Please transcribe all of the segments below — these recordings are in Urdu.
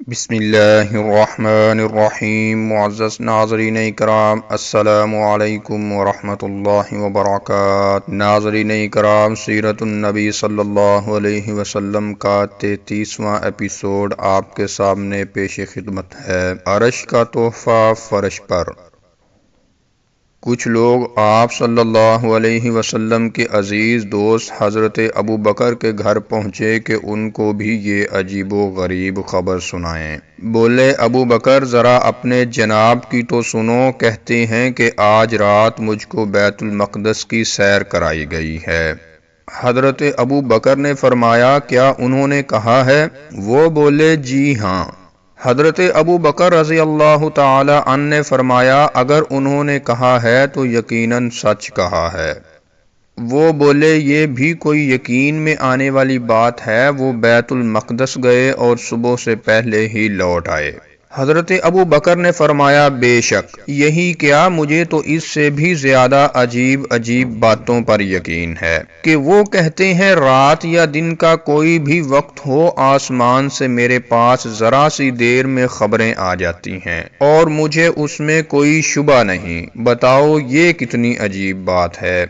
بسم اللہ الرحمن الرحیم۔ معزز ناظرین کرام، السلام علیکم ورحمۃ اللہ وبرکاتہ۔ ناظرین کرام، سیرت النبی صلی اللہ علیہ وسلم کا 33واں ایپیسوڈ آپ کے سامنے پیش خدمت ہے۔ عرش کا تحفہ فرش پر۔ کچھ لوگ آپ صلی اللہ علیہ وسلم کے عزیز دوست حضرت ابو بکر کے گھر پہنچے کہ ان کو بھی یہ عجیب و غریب خبر سنائیں۔ بولے، ابو بکر ذرا اپنے جناب کی تو سنو، کہتے ہیں کہ آج رات مجھ کو بیت المقدس کی سیر کرائی گئی ہے۔ حضرت ابو بکر نے فرمایا، کیا انہوں نے کہا ہے؟ وہ بولے، جی ہاں۔ حضرت ابو بکر رضی اللہ تعالی عنہ نے فرمایا، اگر انہوں نے کہا ہے تو یقیناً سچ کہا ہے۔ وہ بولے، یہ بھی کوئی یقین میں آنے والی بات ہے؟ وہ بیت المقدس گئے اور صبح سے پہلے ہی لوٹ آئے۔ حضرت ابو بکر نے فرمایا، بے شک، یہی کیا، مجھے تو اس سے بھی زیادہ عجیب باتوں پر یقین ہے کہ وہ کہتے ہیں رات یا دن کا کوئی بھی وقت ہو، آسمان سے میرے پاس ذرا سی دیر میں خبریں آ جاتی ہیں اور مجھے اس میں کوئی شبہ نہیں۔ بتاؤ یہ کتنی عجیب بات ہے۔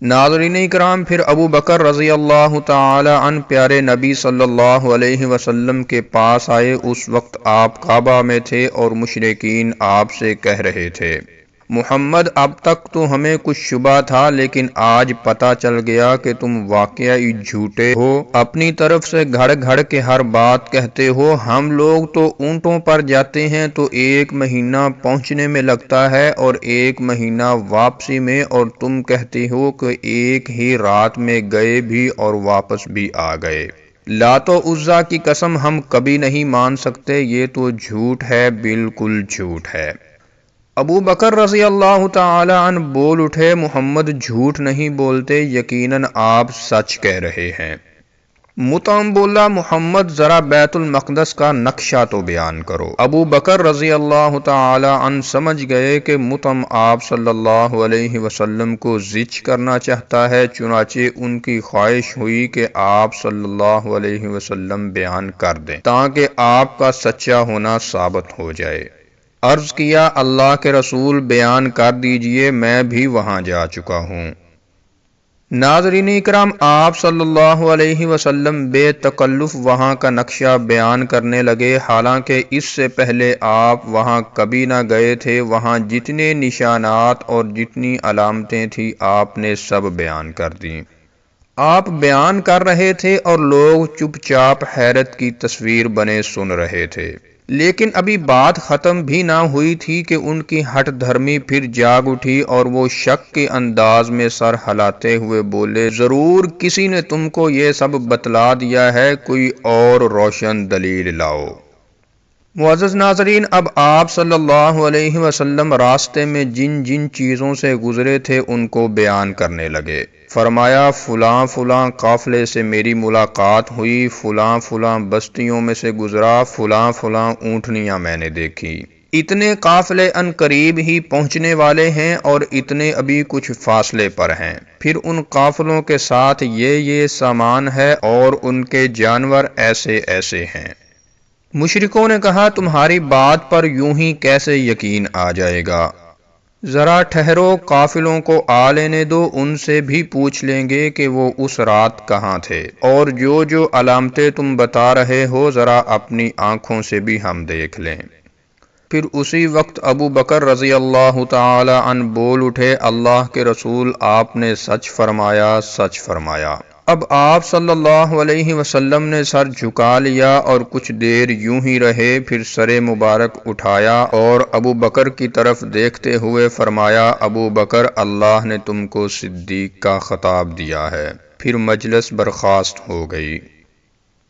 ناظرین اکرام، پھر ابو بکر رضی اللہ تعالی عنہ پیارے نبی صلی اللہ علیہ وسلم کے پاس آئے۔ اس وقت آپ کعبہ میں تھے اور مشرکین آپ سے کہہ رہے تھے، محمد، اب تک تو ہمیں کچھ شبہ تھا، لیکن آج پتہ چل گیا کہ تم واقعی جھوٹے ہو، اپنی طرف سے گھڑ گھڑ کے ہر بات کہتے ہو۔ ہم لوگ تو اونٹوں پر جاتے ہیں تو 1 مہینہ پہنچنے میں لگتا ہے اور 1 مہینہ واپسی میں، اور تم کہتے ہو کہ ایک ہی رات میں گئے بھی اور واپس بھی آ گئے۔ لات و عزیٰ کی قسم ہم کبھی نہیں مان سکتے، یہ تو جھوٹ ہے، بالکل جھوٹ ہے۔ ابو بکر رضی اللہ تعالی عنہ بول اٹھے، محمد جھوٹ نہیں بولتے، یقیناً آپ سچ کہہ رہے ہیں۔ مطعم بولا، محمد ذرا بیت المقدس کا نقشہ تو بیان کرو۔ ابو بکر رضی اللہ تعالی عنہ سمجھ گئے کہ مطعم آپ صلی اللہ علیہ وسلم کو زچ کرنا چاہتا ہے، چنانچہ ان کی خواہش ہوئی کہ آپ صلی اللہ علیہ وسلم بیان کر دیں تاکہ آپ کا سچا ہونا ثابت ہو جائے۔ عرض کیا، اللہ کے رسول بیان کر دیجئے، میں بھی وہاں جا چکا ہوں۔ ناظرین اکرام، آپ صلی اللہ علیہ وسلم بے تکلف وہاں کا نقشہ بیان کرنے لگے، حالانکہ اس سے پہلے آپ وہاں کبھی نہ گئے تھے۔ وہاں جتنے نشانات اور جتنی علامتیں تھیں آپ نے سب بیان کر دیں۔ آپ بیان کر رہے تھے اور لوگ چپ چاپ حیرت کی تصویر بنے سن رہے تھے، لیکن ابھی بات ختم بھی نہ ہوئی تھی کہ ان کی ہٹ دھرمی پھر جاگ اٹھی اور وہ شک کے انداز میں سر ہلاتے ہوئے بولے، ضرور کسی نے تم کو یہ سب بتلا دیا ہے، کوئی اور روشن دلیل لاؤ۔ معزز ناظرین، اب آپ صلی اللہ علیہ وسلم راستے میں جن جن چیزوں سے گزرے تھے ان کو بیان کرنے لگے۔ فرمایا، فلاں فلاں قافلے سے میری ملاقات ہوئی، فلاں فلاں بستیوں میں سے گزرا، فلاں فلاں اونٹنیاں میں نے دیکھی، اتنے قافلے ان قریب ہی پہنچنے والے ہیں اور اتنے ابھی کچھ فاصلے پر ہیں، پھر ان قافلوں کے ساتھ یہ سامان ہے اور ان کے جانور ایسے ایسے ہیں۔ مشرکوں نے کہا، تمہاری بات پر یوں ہی کیسے یقین آ جائے گا؟ ذرا ٹھہرو، قافلوں کو آ لینے دو، ان سے بھی پوچھ لیں گے کہ وہ اس رات کہاں تھے، اور جو علامتیں تم بتا رہے ہو ذرا اپنی آنکھوں سے بھی ہم دیکھ لیں۔ پھر اسی وقت ابو بکر رضی اللہ تعالی عنہ بول اٹھے، اللہ کے رسول، آپ نے سچ فرمایا، سچ فرمایا۔ اب آپ صلی اللہ علیہ وسلم نے سر جھکا لیا اور کچھ دیر یوں ہی رہے، پھر سر مبارک اٹھایا اور ابو بکر کی طرف دیکھتے ہوئے فرمایا، ابو بکر، اللہ نے تم کو صدیق کا خطاب دیا ہے۔ پھر مجلس برخاست ہو گئی۔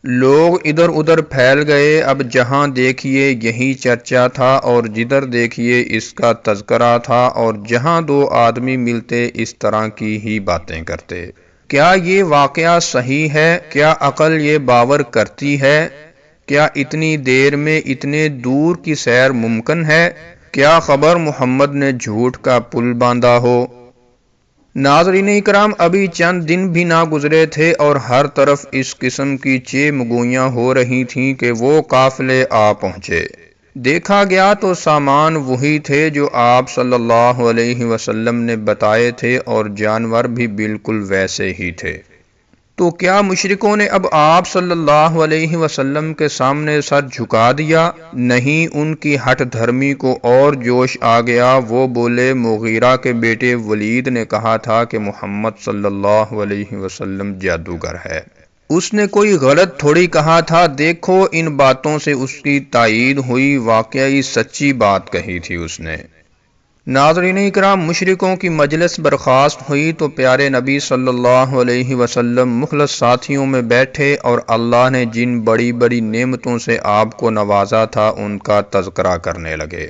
لوگ ادھر ادھر پھیل گئے، اب جہاں دیکھیے یہی چرچا تھا اور جدھر دیکھیے اس کا تذکرہ تھا، اور جہاں 2 آدمی ملتے اس طرح کی ہی باتیں کرتے۔ کیا یہ واقعہ صحیح ہے؟ کیا عقل یہ باور کرتی ہے؟ کیا اتنی دیر میں اتنے دور کی سیر ممکن ہے؟ کیا خبر محمد نے جھوٹ کا پل باندھا ہو؟ ناظرین اکرام، ابھی چند دن بھی نہ گزرے تھے اور ہر طرف اس قسم کی چیمگوئیاں ہو رہی تھیں کہ وہ قافلے آ پہنچے۔ دیکھا گیا تو سامان وہی تھے جو آپ صلی اللہ علیہ وسلم نے بتائے تھے اور جانور بھی بالکل ویسے ہی تھے۔ تو کیا مشرکوں نے اب آپ صلی اللہ علیہ وسلم کے سامنے سر جھکا دیا؟ نہیں، ان کی ہٹ دھرمی کو اور جوش آ گیا۔ وہ بولے، مغیرہ کے بیٹے ولید نے کہا تھا کہ محمد صلی اللہ علیہ وسلم جادوگر ہے۔ اس نے کوئی غلط تھوڑی کہا تھا۔ دیکھو، ان باتوں سے اس کی تائید ہوئی، واقعی سچی بات کہی تھی اس نے۔ ناظرین اکرام، مشرکوں کی مجلس برخاست ہوئی تو پیارے نبی صلی اللہ علیہ وسلم مخلص ساتھیوں میں بیٹھے اور اللہ نے جن بڑی بڑی نعمتوں سے آپ کو نوازا تھا ان کا تذکرہ کرنے لگے۔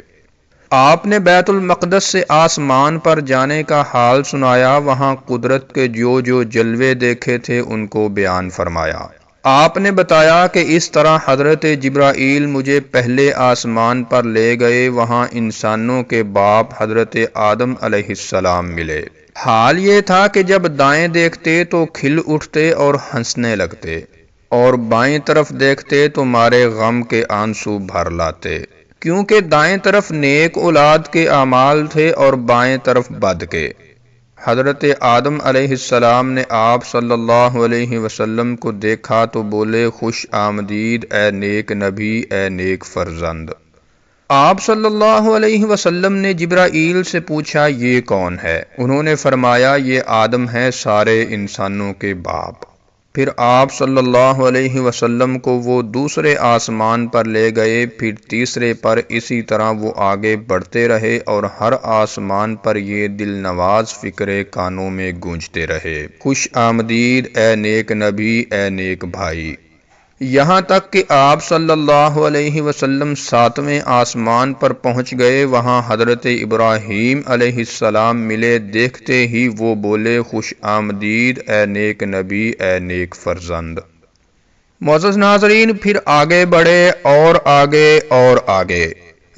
آپ نے بیت المقدس سے آسمان پر جانے کا حال سنایا، وہاں قدرت کے جو جو جلوے دیکھے تھے ان کو بیان فرمایا۔ آپ نے بتایا کہ اس طرح حضرت جبرائیل مجھے پہلے آسمان پر لے گئے، وہاں انسانوں کے باپ حضرت آدم علیہ السلام ملے۔ حال یہ تھا کہ جب دائیں دیکھتے تو کھل اٹھتے اور ہنسنے لگتے، اور بائیں طرف دیکھتے تو مارے غم کے آنسو بھر لاتے، کیونکہ دائیں طرف نیک اولاد کے اعمال تھے اور بائیں طرف بد کے۔ حضرت آدم علیہ السلام نے آپ صلی اللہ علیہ وسلم کو دیکھا تو بولے، خوش آمدید اے نیک نبی، اے نیک فرزند۔ آپ صلی اللہ علیہ وسلم نے جبرائیل سے پوچھا، یہ کون ہے؟ انہوں نے فرمایا، یہ آدم ہے، سارے انسانوں کے باپ۔ پھر آپ صلی اللہ علیہ وسلم کو وہ دوسرے آسمان پر لے گئے، پھر تیسرے پر، اسی طرح وہ آگے بڑھتے رہے اور ہر آسمان پر یہ دل نواز فکرے کانوں میں گونجتے رہے، خوش آمدید اے نیک نبی، اے نیک بھائی۔ یہاں تک کہ آپ صلی اللہ علیہ وسلم 7ویں آسمان پر پہنچ گئے، وہاں حضرت ابراہیم علیہ السلام ملے۔ دیکھتے ہی وہ بولے، خوش آمدید اے نیک نبی، اے نیک فرزند۔ معزز ناظرین، پھر آگے بڑھے اور آگے اور آگے،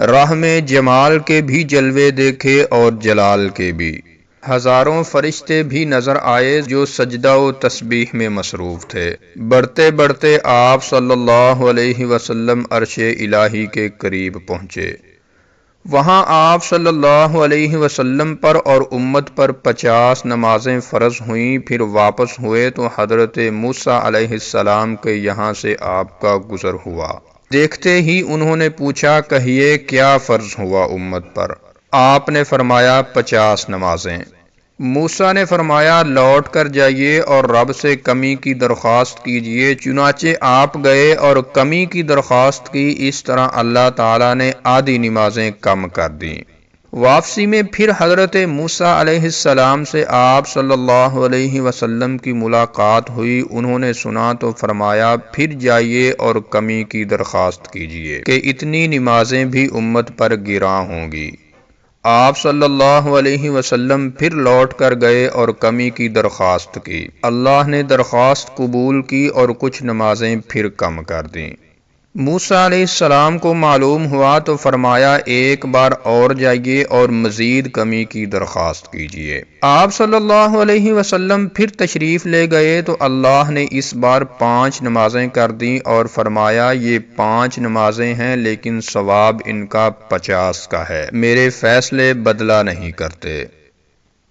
راہ میں جمال کے بھی جلوے دیکھے اور جلال کے بھی۔ ہزاروں فرشتے بھی نظر آئے جو سجدہ و تسبیح میں مصروف تھے۔ بڑھتے بڑھتے آپ صلی اللہ علیہ وسلم عرش الہی کے قریب پہنچے۔ وہاں آپ صلی اللہ علیہ وسلم پر اور امت پر 50 نمازیں فرض ہوئیں۔ پھر واپس ہوئے تو حضرت موسیٰ علیہ السلام کے یہاں سے آپ کا گزر ہوا۔ دیکھتے ہی انہوں نے پوچھا، کہیے کیا فرض ہوا امت پر؟ آپ نے فرمایا، 50 نمازیں۔ موسیٰ نے فرمایا، لوٹ کر جائیے اور رب سے کمی کی درخواست کیجیے۔ چنانچہ آپ گئے اور کمی کی درخواست کی، اس طرح اللہ تعالیٰ نے آدھی نمازیں کم کر دیں۔ واپسی میں پھر حضرت موسیٰ علیہ السلام سے آپ صلی اللہ علیہ وسلم کی ملاقات ہوئی۔ انہوں نے سنا تو فرمایا، پھر جائیے اور کمی کی درخواست کیجیے کہ اتنی نمازیں بھی امت پر گراں ہوں گی۔ آپ صلی اللہ علیہ وسلم پھر لوٹ کر گئے اور کمی کی درخواست کی۔ اللہ نے درخواست قبول کی اور کچھ نمازیں پھر کم کر دیں۔ موسیٰ علیہ السلام کو معلوم ہوا تو فرمایا، ایک بار اور جائیے اور مزید کمی کی درخواست کیجیے۔ آپ صلی اللہ علیہ وسلم پھر تشریف لے گئے تو اللہ نے اس بار 5 نمازیں کر دیں اور فرمایا، یہ 5 نمازیں ہیں لیکن ثواب ان کا 50 کا ہے، میرے فیصلے بدلہ نہیں کرتے۔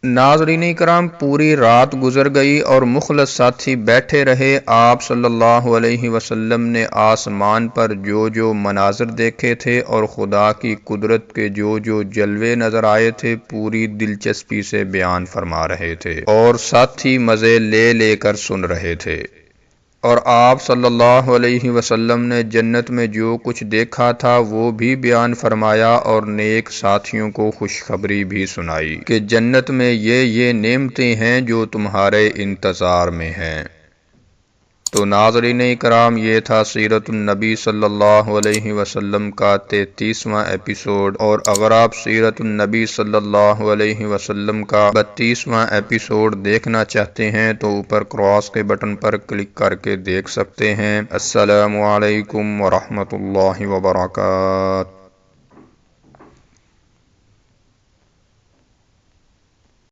ناظرین کرام، پوری رات گزر گئی اور مخلص ساتھی بیٹھے رہے۔ آپ صلی اللہ علیہ وسلم نے آسمان پر جو جو مناظر دیکھے تھے اور خدا کی قدرت کے جو جو جلوے نظر آئے تھے، پوری دلچسپی سے بیان فرما رہے تھے اور ساتھی مزے لے لے کر سن رہے تھے۔ اور آپ صلی اللہ علیہ وسلم نے جنت میں جو کچھ دیکھا تھا وہ بھی بیان فرمایا اور نیک ساتھیوں کو خوشخبری بھی سنائی کہ جنت میں یہ نعمتیں ہیں جو تمہارے انتظار میں ہیں۔ تو ناظرین کرام، یہ تھا سیرت النبی صلی اللہ علیہ وسلم کا 33واں ایپیسوڈ، اور اگر آپ سیرت النبی صلی اللہ علیہ وسلم کا 32واں ایپیسوڈ دیکھنا چاہتے ہیں تو اوپر کراس کے بٹن پر کلک کر کے دیکھ سکتے ہیں۔ السلام علیکم ورحمۃ اللہ وبرکاتہ۔